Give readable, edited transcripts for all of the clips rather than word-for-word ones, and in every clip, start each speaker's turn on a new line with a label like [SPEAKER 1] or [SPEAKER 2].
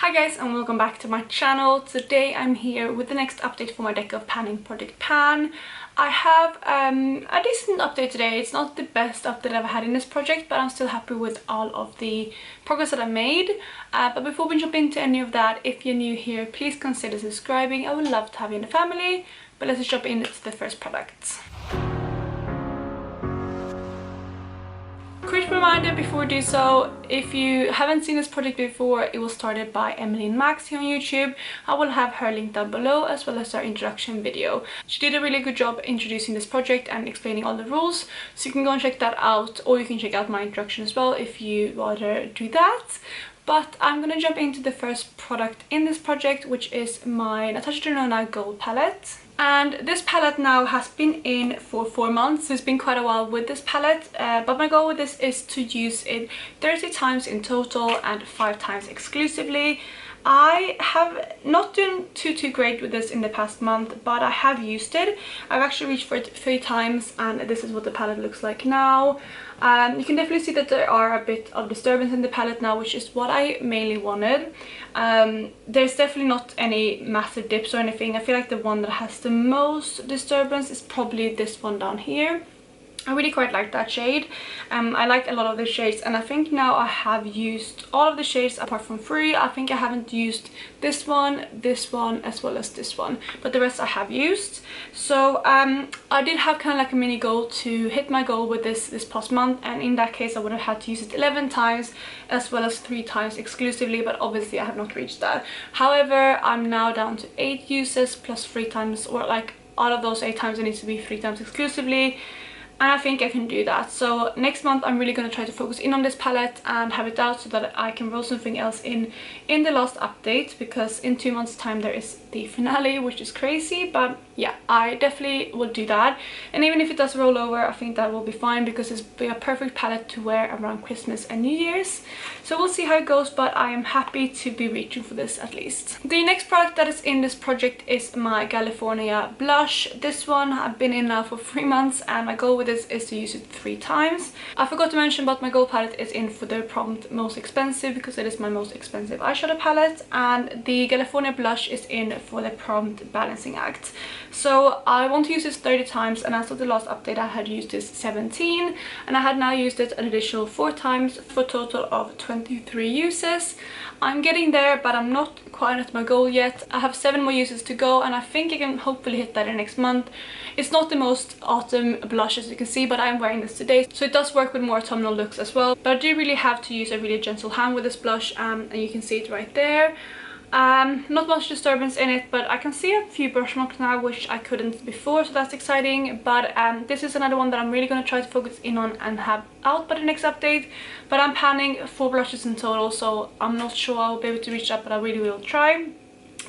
[SPEAKER 1] Hi guys, and welcome back to my channel. Today I'm here with the next update for my deck of panning project Pan. I have a decent update today. It's not the best update I've had in this project, but I'm still happy with all of the progress that I made. But before we jump into any of that, if you're new here, please consider subscribing. I would love to have you in the family. But let's just jump into the first product. Quick reminder before we do so, if you haven't seen this project before, it was started by Emilynmax here on YouTube. I will have her link down below as well as her introduction video. She did a really good job introducing this project and explaining all the rules, so you can go and check that out, or you can check out my introduction as well if you rather do that. But I'm gonna jump into the first product in this project, which is my Natasha gold palette. And this palette now has been in for 4 months, so it's been quite a while with this palette, but my goal with this is to use it 30 times in total and 5 times exclusively. I have not done too great with this in the past month, but I have used it. I've actually reached for it 3 times, and this is what the palette looks like now. You can definitely see that there are a bit of disturbance in the palette now, which is what I mainly wanted. There's definitely not any massive dips or anything. I feel like the one that has the most disturbance is probably this one down here. I really quite like that shade. I liked a lot of the shades, and I think now I have used all of the shades apart from 3. I think I haven't used this one, as well as this one, but the rest I have used. So I did have kind of like a mini goal to hit my goal with this past month, and in that case I would have had to use it 11 times as well as 3 times exclusively, but obviously I have not reached that. However, I'm now down to 8 uses plus 3 times, or like out of those 8 times it needs to be 3 times exclusively. And I think I can do that. So next month I'm really going to try to focus in on this palette and have it out so that I can roll something else in the last update, because in 2 months time there is the finale, which is crazy. But yeah, I definitely will do that. And even if it does roll over, I think that will be fine, because it's be a perfect palette to wear around Christmas and New Year's. So we'll see how it goes, but I am happy to be reaching for this at least. The next product that is in this project is my California blush. This one I've been in now for 3 months, and my goal with this is to use it 3 times. I forgot to mention, but my gold palette is in for the prompt most expensive, because it is my most expensive eyeshadow palette, and the California blush is in for the prompt balancing act. So I want to use this 30 times, and as of the last update I had used this 17, and I had now used it an additional 4 times for a total of 23 uses. I'm getting there, but I'm not quite at my goal yet. I have 7 more uses to go, and I think I can hopefully hit that in next month. It's not the most autumn blush, as you can see, but I'm wearing this today, so it does work with more autumnal looks as well. But I do really have to use a really gentle hand with this blush, and you can see it right there. Not much disturbance in it, but I can see a few brush marks now, which I couldn't before, so that's exciting. But this is another one that I'm really going to try to focus in on and have out by the next update. But I'm panning 4 blushes in total, so I'm not sure I'll be able to reach that, but I really will try,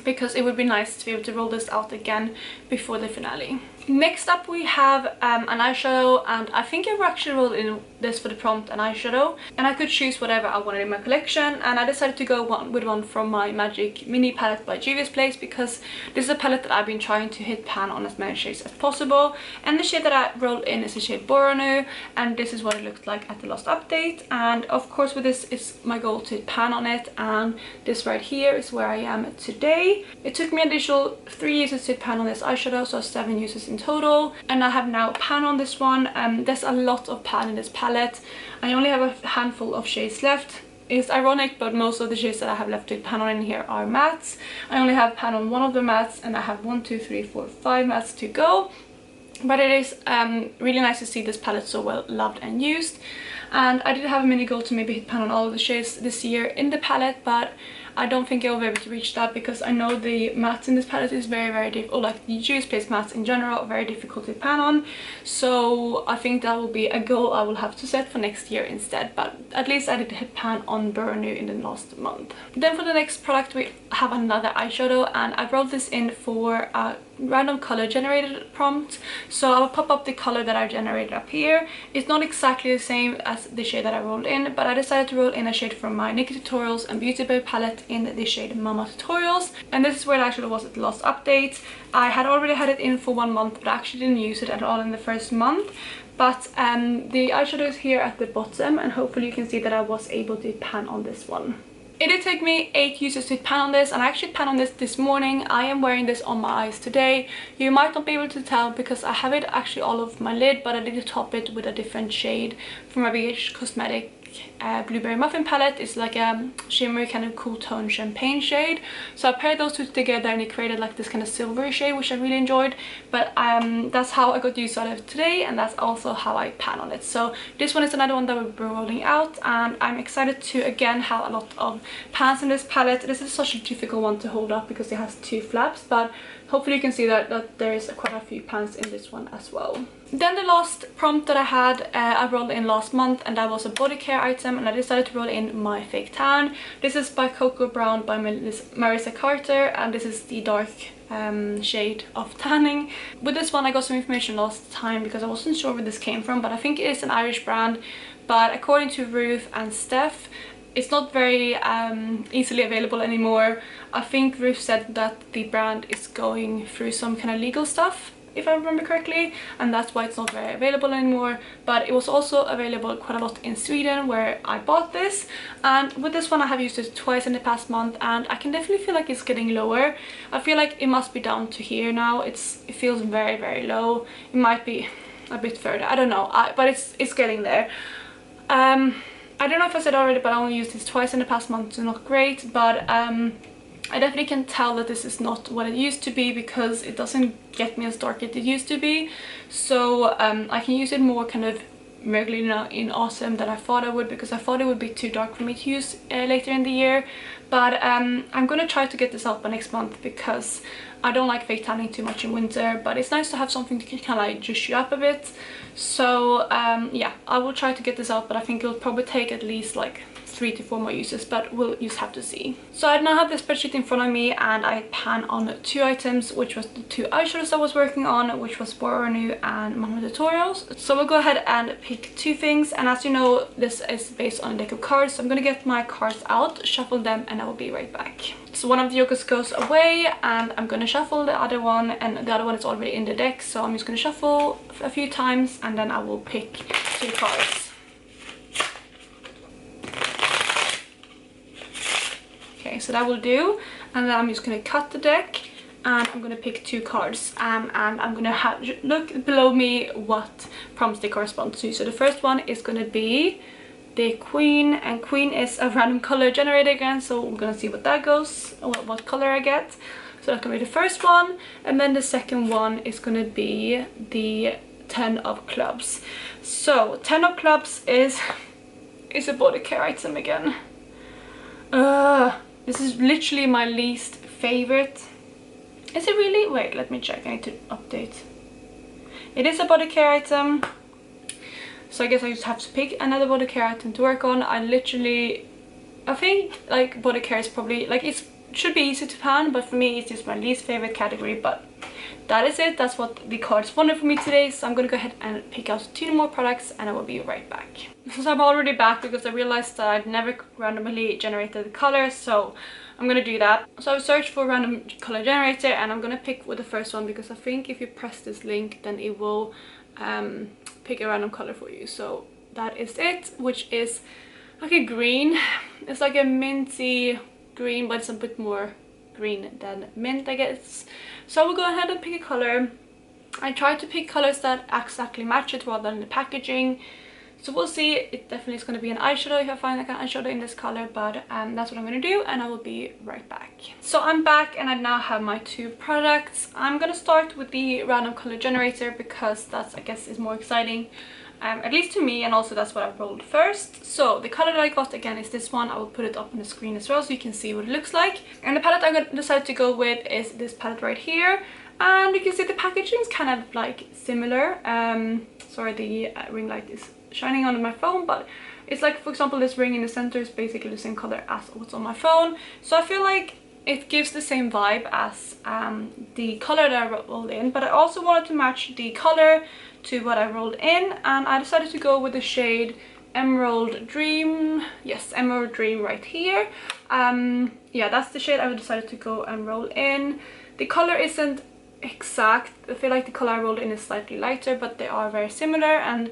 [SPEAKER 1] because it would be nice to be able to roll this out again before the finale. Next up we have an eyeshadow, and I think I've actually rolled in this for the prompt an eyeshadow, and I could choose whatever I wanted in my collection, and I decided to go with one from my Magic Mini palette by Juvia's Place, because this is a palette that I've been trying to hit pan on as many shades as possible. And the shade that I rolled in is the shade Boronu, and this is what it looked like at the last update. And of course with this is my goal to hit pan on it, and this right here is where I am today. It took me an additional 3 uses to hit pan on this eyeshadow, so 7 uses in total, and I have now pan on this one. There's a lot of pan in this palette. I only have a handful of shades left. It's ironic, but most of the shades that I have left to pan on in here are mattes. I only have pan on one of the mattes, and I have 1, 2, 3, 4, 5 mattes to go. But it is really nice to see this palette so well loved and used. And I did have a mini goal to maybe hit pan on all of the shades this year in the palette, but I don't think I'll be able to reach that, because I know the mattes in this palette is very difficult, or like the Juvia's Place mattes in general are very difficult to pan on. So I think that will be a goal I will have to set for next year instead, but at least I did hit pan on Boronu in the last month. Then for the next product we have another eyeshadow, and I brought this in for a random color generated prompt. So I will pop up the color that I generated up here. It's not exactly the same as the shade that I rolled in, but I decided to roll in a shade from my Nikki Tutorials and Beauty Bay palette in the shade Mama Tutorials, and this is where it actually was at the last update. I had already had it in for 1 month, but I actually didn't use it at all in the first month. But the eyeshadow is here at the bottom, and hopefully you can see that I was able to pan on this one. It did take me 8 uses to pan on this, and I actually pan on this morning. I am wearing this on my eyes today. You might not be able to tell because I have it actually all over my lid, but I did top it with a different shade from my BH Cosmetic Blueberry Muffin palette. It's like a shimmery kind of cool tone champagne shade, so I paired those two together and it created like this kind of silvery shade, which I really enjoyed. But that's how I got use out of it today, and that's also how I pan on it. So this one is another one that we'll be rolling out, and I'm excited to again have a lot of pans in this palette. This is such a difficult one to hold up because it has 2 flaps, but hopefully you can see that there is quite a few pans in this one as well. Then the last prompt that I had, I rolled in last month, and that was a body care item, and I decided to roll in my fake tan. This is by Cocoa Brown by Marissa Carter, and this is the dark shade of tanning. With this one I got some information last time because I wasn't sure where this came from, but I think it is an Irish brand. But according to Ruth and Steph, it's not very easily available anymore. I think Ruth said that the brand is going through some kind of legal stuff, if I remember correctly, and that's why it's not very available anymore. But it was also available quite a lot in Sweden where I bought this, and with this one I have used it twice in the past month, and I can definitely feel like it's getting lower. I feel like it must be down to here now. It feels very, very low. It might be a bit further, I don't know, but it's getting there. I don't know if I said already, but I only used this twice in the past month, so not great. But I definitely can tell that this is not what it used to be because it doesn't get me as dark as it used to be. So I can use it more kind of regularly now in autumn than I thought I would, because I thought it would be too dark for me to use later in the year. But I'm gonna try to get this out by next month because I don't like fake tanning too much in winter, but it's nice to have something to kind of like juice you up a bit. So yeah, I will try to get this out, but I think it'll probably take at least like 3 to 4 more uses, but we'll just have to see. So I now have the spreadsheet in front of me, and I pan on 2 items, which was the 2 eyeshadows I was working on, which was Sport Renew and Mama Tutorials. So we'll go ahead and pick 2 things, and as you know, this is based on a deck of cards. So I'm gonna get my cards out, shuffle them, and I will be right back. So one of the yogurts goes away, and I'm gonna shuffle the other one, and the other one is already in the deck, so I'm just gonna shuffle a few times, and then I will pick 2 cards. Okay, so that will do, and then I'm just gonna cut the deck, and I'm gonna pick 2 cards, and I'm gonna look below me what prompts they correspond to. So the first one is gonna be the Queen, and Queen is a random color generator again, so we're gonna see what that goes, what color I get. So that's gonna be the first one, and then the second one is gonna be the 10 of clubs. So 10 of clubs is a body care item again. This is literally my least favorite. Is it really? Wait, let me check. I need to update. It is a body care item, so I guess I just have to pick another body care item to work on. I think like body care is probably like it should be easy to pan, but for me it's just my least favorite category. But that is it. That's what the cards wanted for me today. So I'm gonna go ahead and pick out 2 more products, and I will be right back. So I'm already back because I realized that I'd never randomly generated the color, so I'm gonna do that. So I've searched for random color generator, and I'm gonna pick with the first one because I think if you press this link, then it will pick a random color for you. So that is it, which is like a green. It's like a minty green, but it's a bit more green than mint, I guess. So I will go ahead and pick a color. I try to pick colors that exactly match it rather than the packaging. So we'll see. It definitely is going to be an eyeshadow if I find like an eyeshadow in this color, but that's what I'm going to do, and I will be right back. So I'm back, and I now have my 2 products. I'm going to start with the random color generator because that's, I guess, is more exciting. At least to me, and also that's what I rolled first. So the color that I got again is this one. I will put it up on the screen as well so you can see what it looks like. And the palette I decided to go with is this palette right here. And you can see the packaging is kind of like similar. Sorry, the ring light is shining on my phone, but it's like, for example, this ring in the center is basically the same color as what's on my phone. So I feel like it gives the same vibe as the color that I rolled in, but I also wanted to match the color to what I rolled in, and I decided to go with the shade Emerald Dream. Yes, Emerald Dream right here. Yeah, that's the shade I decided to go and roll in. The color isn't exact. I feel like the color I rolled in is slightly lighter, but they are very similar, and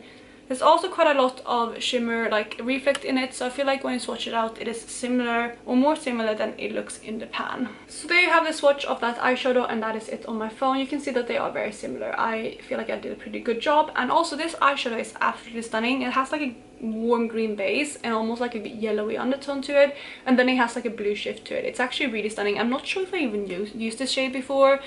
[SPEAKER 1] There's also quite a lot of shimmer, like reflect in it, so I feel like when you swatch it out it is similar or more similar than it looks in the pan. So there you have the swatch of that eyeshadow, and that is it on my phone. You can see that they are very similar. I feel like I did a pretty good job. And also this eyeshadow is absolutely stunning. It has like a warm green base and almost like a yellowy undertone to it, and then it has like a blue shift to it. It's actually really stunning. I'm not sure if I even used this shade before.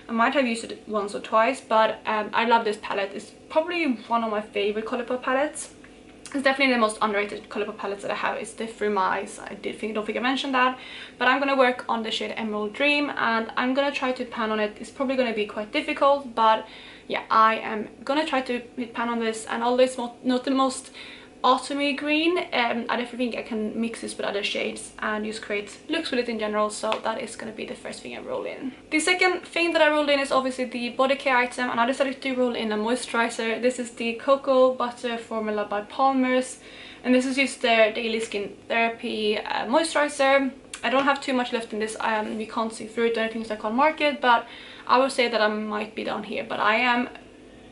[SPEAKER 1] I might have used it once or twice, but I love this palette. It's probably one of my favorite Colourpop palettes. It's definitely the most underrated Colourpop palettes that I have. It's the Through My Eyes. I don't think I mentioned that, but I'm gonna work on the shade Emerald Dream, and I'm gonna try to pan on it. It's probably gonna be quite difficult, but yeah, I am gonna try to hit pan on this. And although it's not the most autumny green, I definitely think I can mix this with other shades and just create looks with it in general, so that is going to be the first thing I roll in. The second thing that I rolled in is obviously the body care item, and I decided to roll in a moisturizer. This is the Cocoa Butter Formula by Palmer's, and this is just their daily skin therapy moisturizer. I don't have too much left in this. You can't see through it or anything, so I can't mark it, but I would say that I might be down here. But I am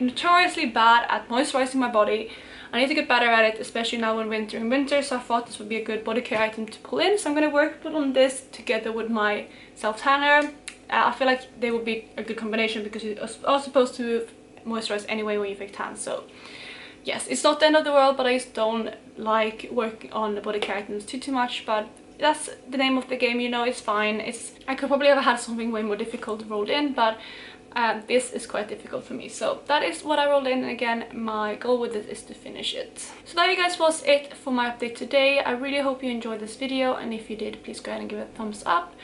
[SPEAKER 1] notoriously bad at moisturizing my body. I need to get better at it, especially now when winter in winter, so I thought this would be a good body care item to pull in. So I'm going to work on this together with my self tanner. I feel like they would be a good combination because you are supposed to moisturize anyway when you fake tan. So yes, it's not the end of the world, but I just don't like working on the body care items too much. But that's the name of the game, you know. It's fine. I could probably have had something way more difficult rolled in, but this is quite difficult for me. So that is what I rolled in, and again, my goal with it is to finish it. So that, you guys, was it for my update today. I really hope you enjoyed this video, and if you did, please go ahead and give it a thumbs up.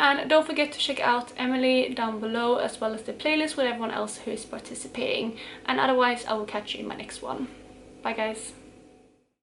[SPEAKER 1] And don't forget to check out Emily down below, as well as the playlist with everyone else who is participating. And otherwise, I will catch you in my next one. Bye, guys.